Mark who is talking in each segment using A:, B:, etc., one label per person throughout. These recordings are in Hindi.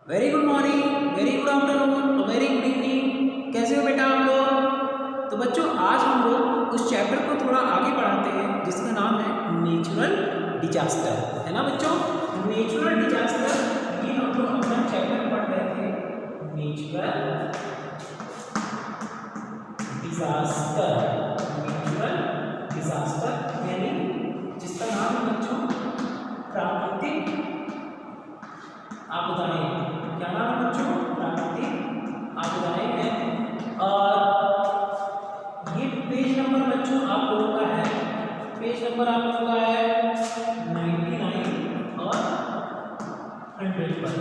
A: Very good morning, very good afternoon, very good evening. कैसे हो बेटा आप लोग? तो बच्चों आज हम लोग उस चैप्टर को थोड़ा आगे बढ़ाते हैं जिसका नाम है नेचुरल डिजास्टर, है ना बच्चों? नेचुरल डिजास्टर ये हम लोग अपना चैप्टर पढ़ रहे थे, नेचुरल डिजास्टर। नेचुरल डिजास्टर यानी जिसका नाम है बच्चों प्राकृतिक आपदाएं। क्या नाम है बच्चों? प्राकृतिक आपदाएं हैं। और ये पेज नंबर बच्चों आप लोगों का है, पेज नंबर आप लोगों का है 99 और 100 पर।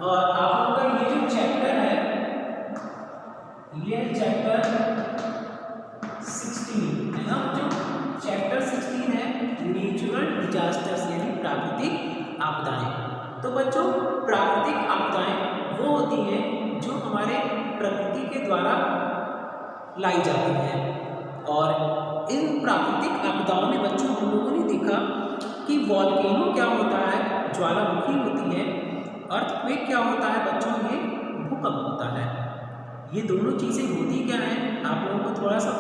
A: और आप लोगों का ये जो चैप्टर है ये चैप्टर 16 है ना बच्चों? चैप्टर 16 है नेचुरल डिजास्टर्स यानी प्राकृतिक आपदाएं। तो बच्चों प्राकृतिक आपदाएं वो होती हैं जो हमारे प्रकृति के द्वारा लाई जाती हैं। और इन प्राकृतिक आपदाओं में बच्चों हम लोगों ने देखा कि वॉल्केनो क्या होता है, ज्वालामुखी होती है। अर्थक्वेक क्या होता है बच्चों? ये भूकंप होता है। ये दोनों चीज़ें होती क्या हैं आप लोगों को थोड़ा सा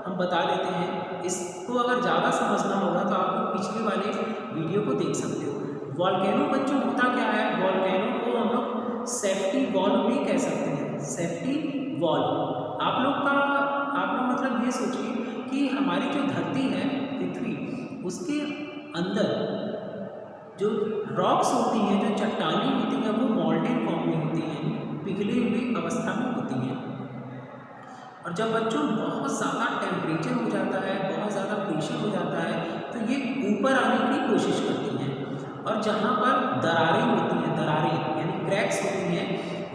A: हम बता देते हैं। इसको अगर ज़्यादा समझना होगा तो आप लोग पिछले वाले वीडियो को देख सकते हो। वॉल्केनो बच्चों होता क्या है? वॉल्केनो को हम लोग सेफ्टी वॉल भी कह सकते हैं। सेफ्टी वॉल आप लोग मतलब ये सोचिए कि हमारी जो धरती है पृथ्वी, उसके अंदर जो रॉक्स होती हैं, जो चट्टानें होती हैं, वो मोल्टेन फॉर्म में होती हैं, पिघली हुई अवस्था में होती हैं। और जब बच्चों बहुत ज़्यादा टेम्परेचर हो जाता है, बहुत ज़्यादा प्रेशर हो जाता है, तो ये ऊपर आने की कोशिश करती हैं। और जहाँ पर दरारें होती हैं, दरारें यानी क्रैक्स होती हैं,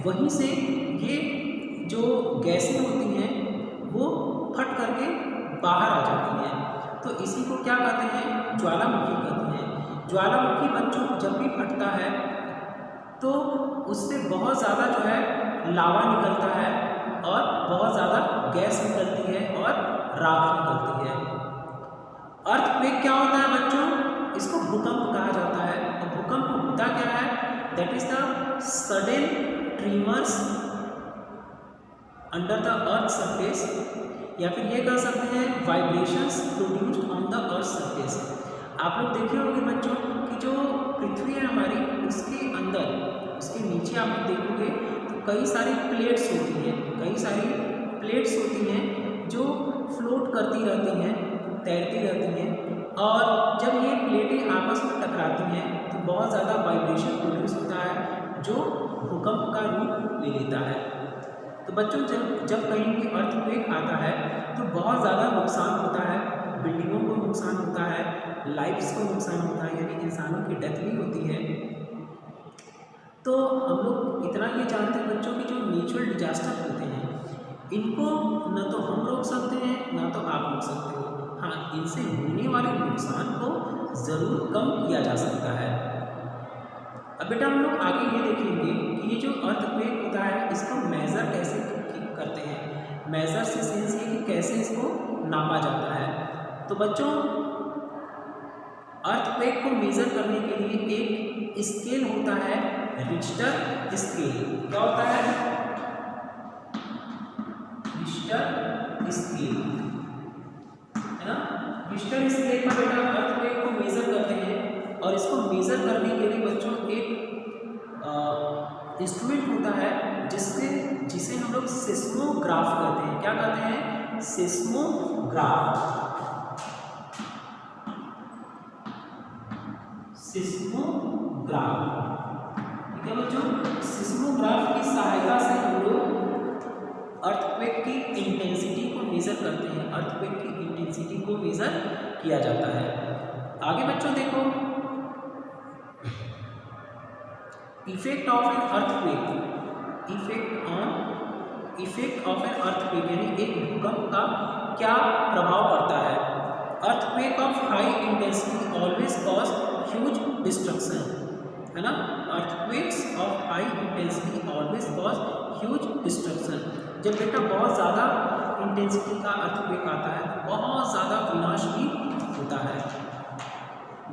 A: वहीं से ये जो गैसें होती हैं वो फट करके बाहर आ जाती हैं। तो इसी को क्या कहते हैं? ज्वालामुखी कहते हैं। ज्वालामुखी बच्चों जब भी फटता है तो उससे बहुत ज़्यादा जो है लावा निकलता है और बहुत ज़्यादा गैस निकलती है और राख निकलती है। अर्थक्वेक क्या होता है बच्चों? इसको भूकंप कहा जाता है। और भूकंप होता क्या है? That is the sudden tremors under the earth surface, या फिर ये कह सकते हैं vibrations produced on the earth surface. आप लोग देखे होंगे बच्चों कि जो पृथ्वी है हमारी, उसके अंदर, उसके नीचे आप लोग देखोगे तो कई सारी प्लेट्स होती हैं, कई सारी प्लेट्स होती हैं जो फ्लोट करती रहती हैं, तैरती रहती हैं। और जब ये प्लेटें आपस में टकराती हैं तो बहुत ज़्यादा वाइब्रेशन प्रोड्यूस होता है जो भूकंप का रूप ले लेता है। तो बच्चों जब कहीं भी अर्थक्वेक आता है तो बहुत ज़्यादा नुकसान होता है, बिल्डिंगों को नुकसान होता है, लाइफ्स को नुकसान होता है, यानी इंसानों की डेथ भी होती है। तो हम लोग इतना ये जानते हैं बच्चों कि जो नेचुरल डिजास्टर होते हैं इनको न तो हम रोक सकते हैं ना तो आप रोक सकते हो। हाँ, इनसे होने वाले नुकसान को ज़रूर कम किया जा सकता है। अब बेटा हम लोग आगे ये देखेंगे कि ये जो अर्थक्वेक होता है इसको मेज़र कैसे करते हैं। मेज़र से सेंस ये कि कैसे इसको नापा जाता है। तो बच्चों अर्थक्वेक को मेज़र करने के लिए एक स्केल होता है, रिक्टर स्केल। क्या होता है? रिक्टर स्केल, है ना? रिक्टर स्केल पर बेटा अर्थक्वेक को मेज़र करते हैं। और इसको मेज़र करने के लिए बच्चों एक इंस्ट्रूमेंट होता है जिसे हम लोग सिस्मोग्राफ कहते हैं। क्या कहते हैं? सिस्मोग्राफ। सिस्मोग्राफ, ठीक है बच्चों? सिस्मोग्राफ की सहायता से हम लोग अर्थक्वेक की इंटेंसिटी को मेज़र करते हैं। अर्थक्वेक की इंटेंसिटी को मेज़र किया जाता है। आगे बच्चों देखो, effect of an earthquake, effect of an earthquake यानी एक भूकंप का क्या प्रभाव पड़ता है। Earthquake of high intensity always cause huge destruction, है ना? Earthquakes of high intensity always cause huge destruction. जब बेटा बहुत ज़्यादा इंटेंसिटी का अर्थक्वेक आता है तो बहुत ज़्यादा विनाश भी होता है।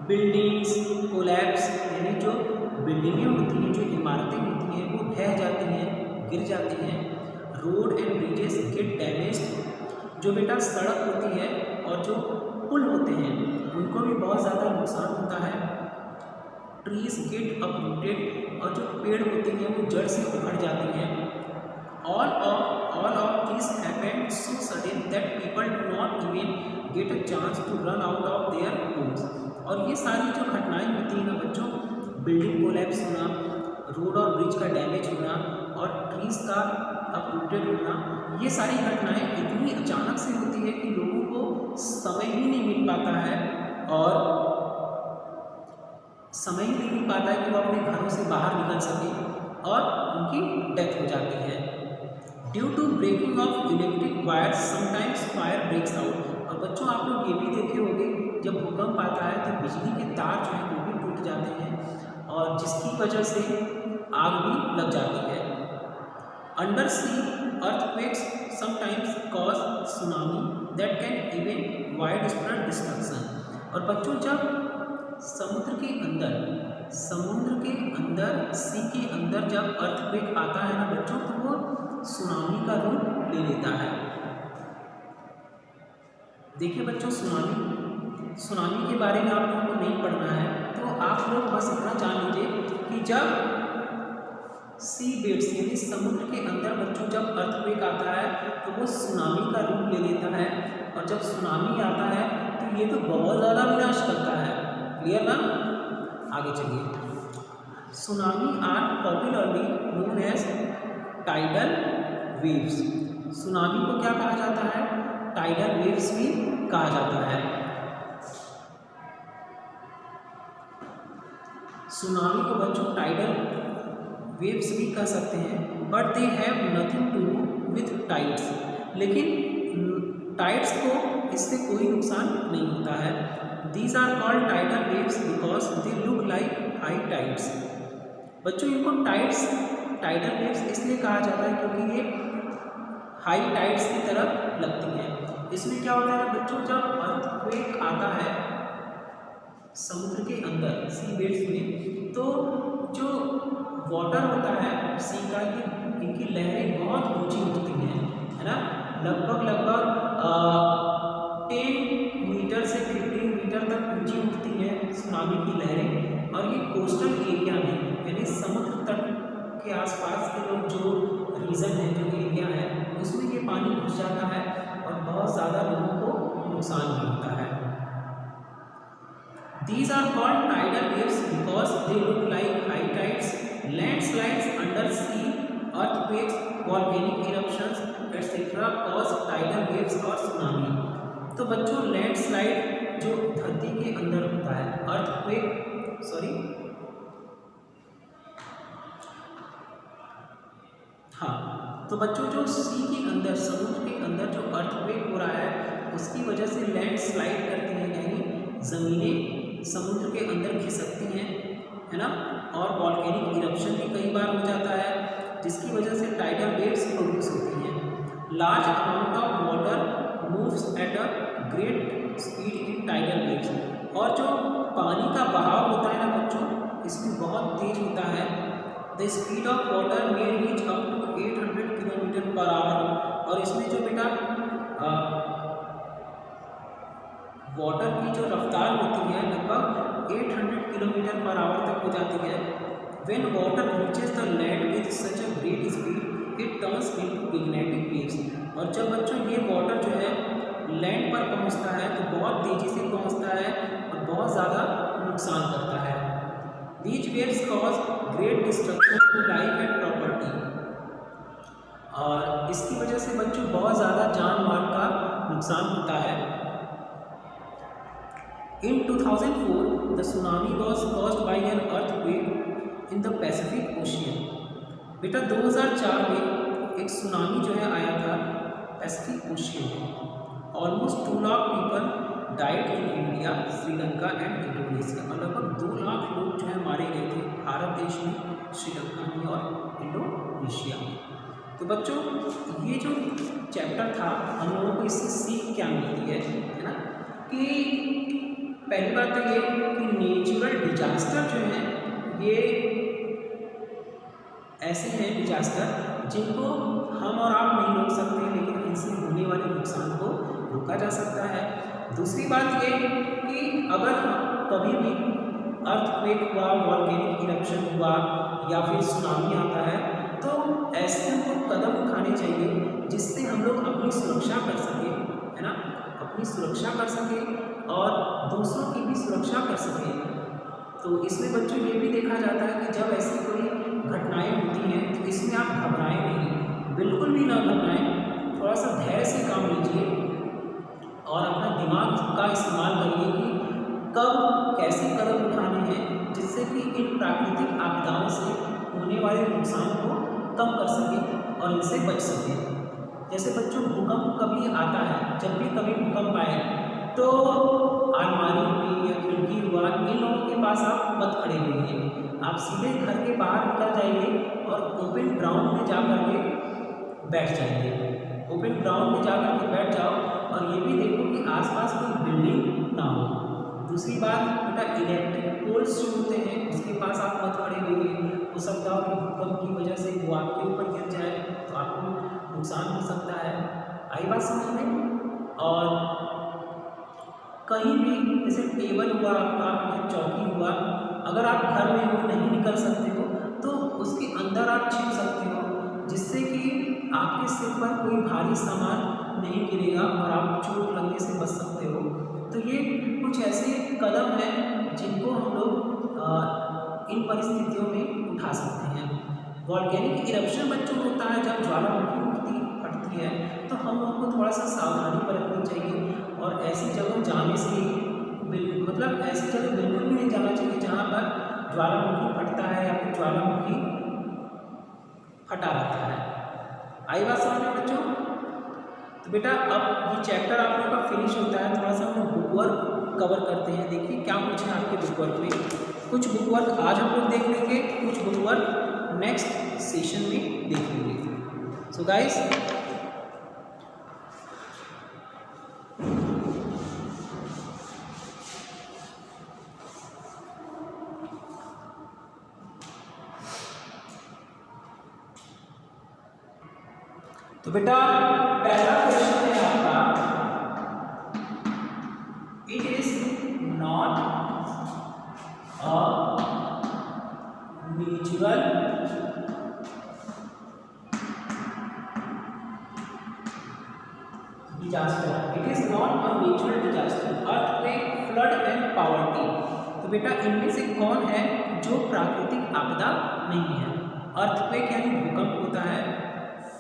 A: बिल्डिंग्स कोलैप्स यानी जो बिल्डिंगें होती हैं, जो इमारतें होती हैं, वो गिर जाते हैं। Road and bridges gate damage, जो बेटा सड़क होती है और जो पुल होते हैं उनको भी बहुत ज़्यादा नुकसान होता है। ट्रीज गेट अपरूटेड, और जो पेड़ होते हैं वो जड़ से उखड़ जाती हैं। all of these happened so sudden that people do not even get a chance to run out of their homes। और ये सारी जो घटनाएं होती हैं ना बच्चों, बिल्डिंग कोलैप्स होना, रोड और ब्रिज का डैमेज होना और ट्रीज का अपरूटेड होना, ये सारी घटनाएं इतनी अचानक से होती है कि लोगों को समय ही नहीं मिल पाता है और समय ही नहीं मिल पाता है कि वो अपने घरों से बाहर निकल सके और उनकी डेथ हो जाती है। Due to breaking off electric wires sometimes fire breaks out. और बच्चों आप लोग ये भी देखे होंगे जब भूकंप आता है तो बिजली के तार जो है वो भी टूट जाते हैं और जिसकी वजह से आग भी लग जाती है। Undersea earthquakes sometimes cause tsunami that can even widespread destruction. और बच्चों जब समुद्र के अंदर सी के अंदर जब अर्थक्वेक आता है ना बच्चों, तो वो सुनामी का रूप ले लेता है। देखिए बच्चों, सुनामी के बारे में आप लोगों को नहीं पढ़ना है, तो आप लोग बस इतना जान लीजिए कि जब सी बेड्स यानी समुद्र के अंदर बच्चों जब अर्थक्वेक आता है तो वो सुनामी का रूप ले लेता है। और जब सुनामी आता है तो ये तो बहुत ज़्यादा विनाश करता है। क्लियर ना? आगे चलिए। Tsunami are popularly known as tidal waves. Tsunami को क्या कहा जाता है? टाइडल वेव्स भी कहा जाता है। सुनामी को बच्चों टाइडल वेव्स भी कह सकते हैं, but they have nothing to do with tides. लेकिन टाइड्स को इससे कोई नुकसान नहीं होता है। These are called tidal waves because they look like high tides। बच्चों इनको टाइडल वेव्स इसलिए कहा जाता है क्योंकि ये हाई टाइड्स की तरह लगती हैं। इसमें क्या होता है बच्चों, जब अर्थक्वेक आता है समुद्र के अंदर सी बेड्स में, तो जो वाटर होता है सी का, इनकी लहरें बहुत ऊंची उठती हैं, है ना। लगभग 10 मीटर से 15 मीटर तक ऊंची उठती है सुनामी की लहरें। और ये कोस्टल एरिया में यानी समुद्र तट के आसपास के लोग जो रीजन है, जो एरिया है, उसमें ये पानी घुस जाता है और बहुत ज़्यादा लोगों को नुकसान भी होता है। These are called tidal waves because they look like high tides, landslides under sea, earthquakes, volcanic eruptions, etc. cause tidal waves और सुनामी। तो बच्चों लैंडस्लाइड जो धरती के अंदर होता है, तो बच्चों जो सी के अंदर समुद्र के अंदर जो अर्थक्वेक हो रहा है उसकी वजह से लैंडस्लाइड करती हैं, यानी ज़मीनें समुद्र के अंदर खिसकती हैं, है ना। और वॉल्केनिक इरप्शन भी कई बार हो जाता है जिसकी वजह से टाइडल वेव्स प्रोड्यूस होती हैं। Large amount of water moves at a great speed in tidal waves. और जो पानी का बहाव होता है ना बच्चों, इसमें बहुत तेज होता है। The speed of water may reach up to 800 kilometre per hour. और इसमें जो बेटा वाटर की जो रफ्तार होती है लगभग 800 किलोमीटर पर आवर तक हो जाती है। When water reaches the land with such a great speed it turns into magnetic waves. और जब बच्चों ये वाटर जो है लैंड पर पहुंचता है तो बहुत तेज़ी से पहुंचता है और बहुत ज़्यादा नुकसान करता है। These waves cause great destruction to life and property। और इसकी वजह से बच्चों बहुत ज़्यादा जान माल का नुकसान होता है। In 2004 the tsunami was caused by an earthquake in the Pacific Ocean। बेटा 2004 में एक सुनामी जो है आया था पैसिफिक ओशियन में। Almost 2 lakh people died in India, Sri Lanka and Indonesia. और लगभग 2 लाख लोग जो है मारे गए थे भारत देश में, श्रीलंका में और इंडोनेशिया में। तो बच्चों ये जो चैप्टर था हम लोगों को इससे सीख क्या मिलती है ना, कि पहली बात तो ये कि नेचुरल डिजास्टर जो है ये ऐसे हैं डिजास्टर जिनको हम और आप नहीं रोक सकते, लेकिन इनसे होने वाले नुकसान को रोका जा सकता है। दूसरी बात ये कि अगर कभी भी अर्थक्वेक हुआ, वॉल्केनिक इरप्शन हुआ या फिर सुनामी आता है, तो ऐसे हमको कदम उठाने चाहिए जिससे हम लोग अपनी सुरक्षा कर सकें, है ना, अपनी सुरक्षा कर सकें और दूसरों की भी सुरक्षा कर सकें। तो इसमें बच्चों ये भी देखा जाता है कि जब ऐसी कोई घटनाएं होती हैं तो इसमें आप घबराएं नहीं, बिल्कुल भी ना घबराएं, थोड़ा सा धैर्य से काम लीजिए और अपना दिमाग का इस्तेमाल करिए कि कब कैसे कदम उठाने हैं जिससे कि इन प्राकृतिक आपदाओं से होने वाले नुकसान को कम कर सकें और इनसे बच सकें। जैसे बच्चों भूकंप कभी आता है, जब भी कभी भूकंप आए तो अलमारी हुई या खिड़की हुआ, इन लोगों के पास आप मत खड़े होइए, आप सीधे घर के बाहर निकल जाइए और ओपन ग्राउंड में जा कर के बैठ जाइए। ओपन ग्राउंड में जा कर के बैठ जाओ और ये भी देखो कि आसपास कोई बिल्डिंग ना हो। दूसरी बात बेटा, इलेक्ट्रिक पोल्स जो होते हैं उसके पास आप मत खड़े होइए, हो सकता हो कि भूकंप की वजह से वो आपके ऊपर गिर जाए तो आपको नुकसान हो सकता है। आई बात समझ में? और कहीं भी जैसे टेबल हुआ आपका या चौकी हुआ, अगर आप घर में हो नहीं निकल सकते हो तो उसके अंदर आप छिप सकते हो, जिससे कि आपके सिर पर कोई भारी सामान नहीं गिरेगा और आप चोट लगने से बच सकते हो। तो ये कुछ ऐसे कदम हैं जिनको हम लोग इन परिस्थितियों में उठा सकते हैं। वॉल्केनिक इरप्शन बच्चों होता है जब ज्वालामुखी फटती है, तो हम लोगों को थोड़ा सा सावधानी बरतनी चाहिए और ऐसी जगह जाने से मतलब ऐसी जगह बिल्कुल भी नहीं जाना चाहिए जहाँ पर ज्वालामुखी फटता है या फिर ज्वालामुखी फटा रहता है। आई बात समझ में बच्चों? तो बेटा अब ये चैप्टर आप लोगों का फिनिश होता है, थोड़ा सा हम लोग बुक वर्क कवर करते हैं। देखिए क्या कुछ है आपके बुक वर्क में। कुछ बुक वर्क आज हम लोग देख लेंगे, कुछ बुक वर्क नेक्स्ट सेशन में देख लेंगे। सो गाइस, तो बेटा पहला क्वेश्चन है आपका, it is not a natural disaster, it is not a natural disaster, earthquake, flood and poverty. तो बेटा इनमें से कौन है जो प्राकृतिक आपदा नहीं है? अर्थक्वेक यानी भूकंप होता है,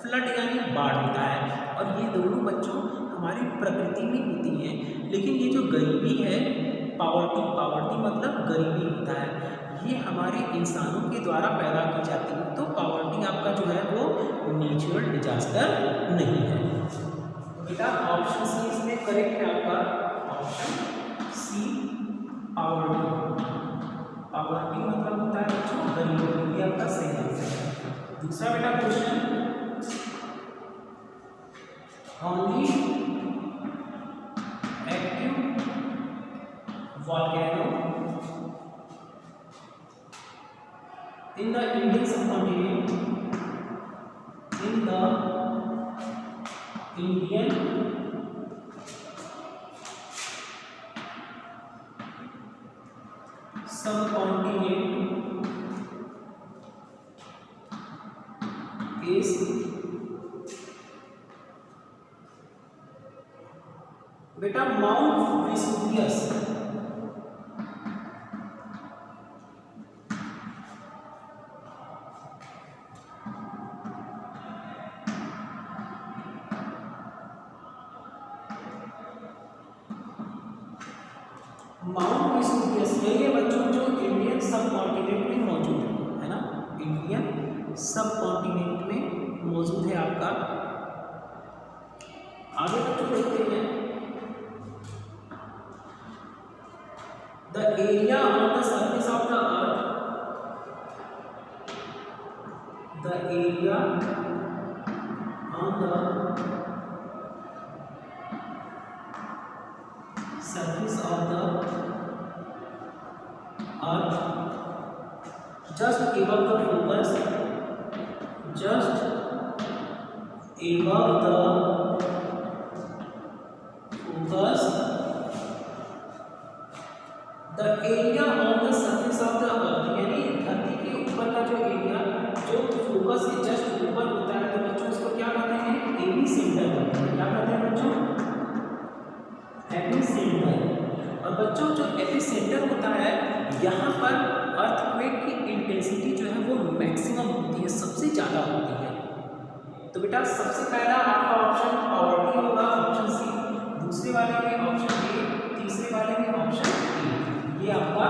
A: फ्लड यानी बाढ़ होता है, और ये दोनों बच्चों हमारी प्रकृति में होती हैं। लेकिन ये जो गरीबी है, पॉवर्टी, पॉवर्टी मतलब गरीबी होता है, ये हमारे इंसानों के द्वारा पैदा की जाती है। तो पॉवर्टी आपका जो है वो नेचुरल डिजास्टर नहीं है। बेटा ऑप्शन सी इसमें करेक्ट है आपका, ऑप्शन सी पॉवर्टी। पॉवर्टी मतलब होता है बच्चों गरीबी, ये आपका सही आंसर है। दूसरा बेटा question, only active volcano in the Indian subcontinent, in the Indian subcontinent is बेटा माउंट वेसुवियस। माउंट वेसुवियस यही है बच्चों जो इंडियन सब कॉन्टिनेंट में मौजूद है ना, इंडियन सब कॉन्टिनेंट में मौजूद है आपका। आगे बच्चों देखते हैं, the area on the surface of the earth, the area on the surface of the earth just above the focus, just above the focus, the area on the surface of the earth, यानी धरती के ऊपर का जो एरिया जो फोकस के जस्ट ऊपर होता है, तो बच्चों उसको क्या कहते हैं? एपिसेंटर कहते हैं। क्या कहते हैं बच्चों? एपिसेंटर। और बच्चों जो एपिसेंटर होता है, यहाँ पर अर्थक्वेक की इंटेंसिटी जो है वो मैक्सिमम होती है, सबसे ज़्यादा होती है। तो बेटा सबसे पहला आपका ऑप्शन पावर्टी होगा, ऑप्शन सी। दूसरे वाले में ऑप्शन ए, तीसरे वाले में ऑप्शन ए। ये आपका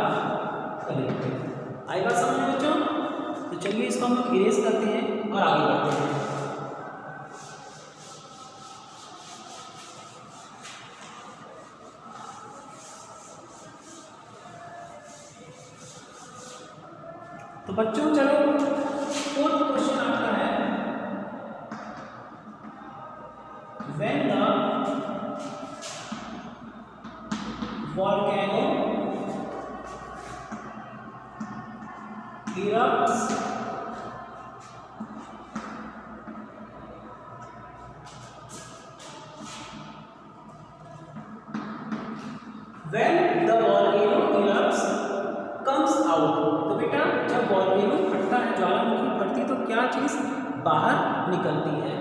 A: करेक्ट है। आएगा समझ में बच्चों? तो चलिए इसको हम लोग इरेज करते हैं और आगे बढ़ते हैं। तो बच्चों चलो फोर्थ क्वेश्चन आता है, when the volcano erupts comes out, तो बेटा जब वॉल्केनो फटता है, ज्वालामुखी फटती है, तो क्या चीज बाहर निकलती है?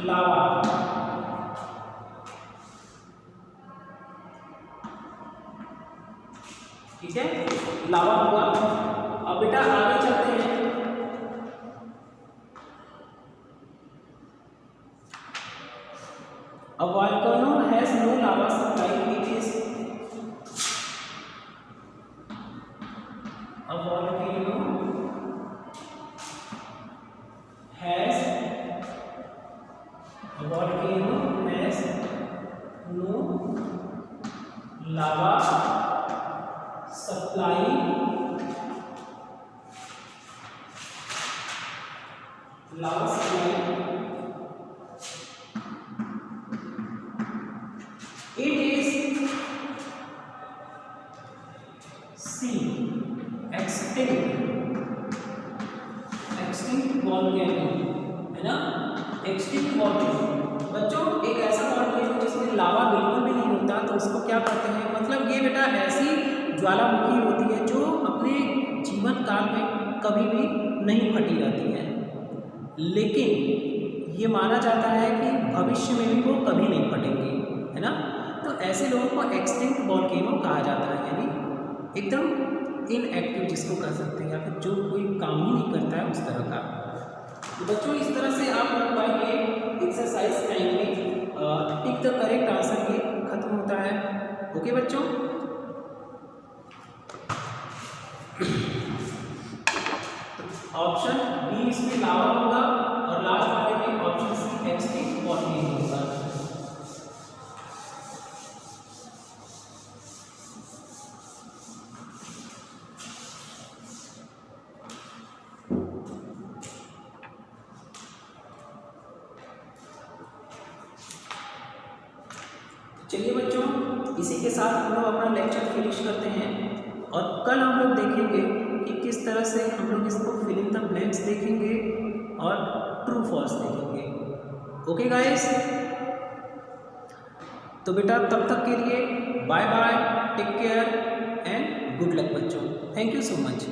A: लावा। ठीक है, लावा हुआ। अब बेटा आगे चलते हैं। A volcano has no lava supply, it is a volcano has no lava supply it is C, extinct volcano, है ना? Extinct volcano. बच्चों एक ऐसा वॉल्केनो जिसमें लावा बिल्कुल भी नहीं होता, तो उसको क्या कहते हैं? मतलब ये बेटा ऐसी ज्वालामुखी होती है जो अपने जीवन काल में कभी भी नहीं फटी रहती है, लेकिन ये माना जाता है कि भविष्य में भी वो कभी नहीं फटेंगे, है ना? तो ऐसे लोगों को एक्सटिंक्ट वॉल्केनो कहा जाता है, यानी एकदम इनएक्टिव जिसको कह सकते हैं, या फिर जो कोई काम ही नहीं करता है उस तरह का। तो बच्चों इस तरह से आप लोग का ये एक्सरसाइज टाइम में टिक द करेक्ट आंसर ये खत्म होता है। ओके बच्चों, ऑप्शन बी इसमें लावा होगा और लास्ट वाले में ऑप्शन सी एक्सटिंक्ट वॉल्केनो होगा। चलिए बच्चों इसी के साथ हम लोग अपना लेक्चर फिनिश करते हैं, और कल हम लोग देखेंगे कि किस तरह से हम लोग इसको फिल इन द ब्लैंक्स देखेंगे और ट्रू फॉल्स देखेंगे। ओके गाइस, तो बेटा तब तक के लिए bye bye, take care and good luck बच्चों। Thank you so much.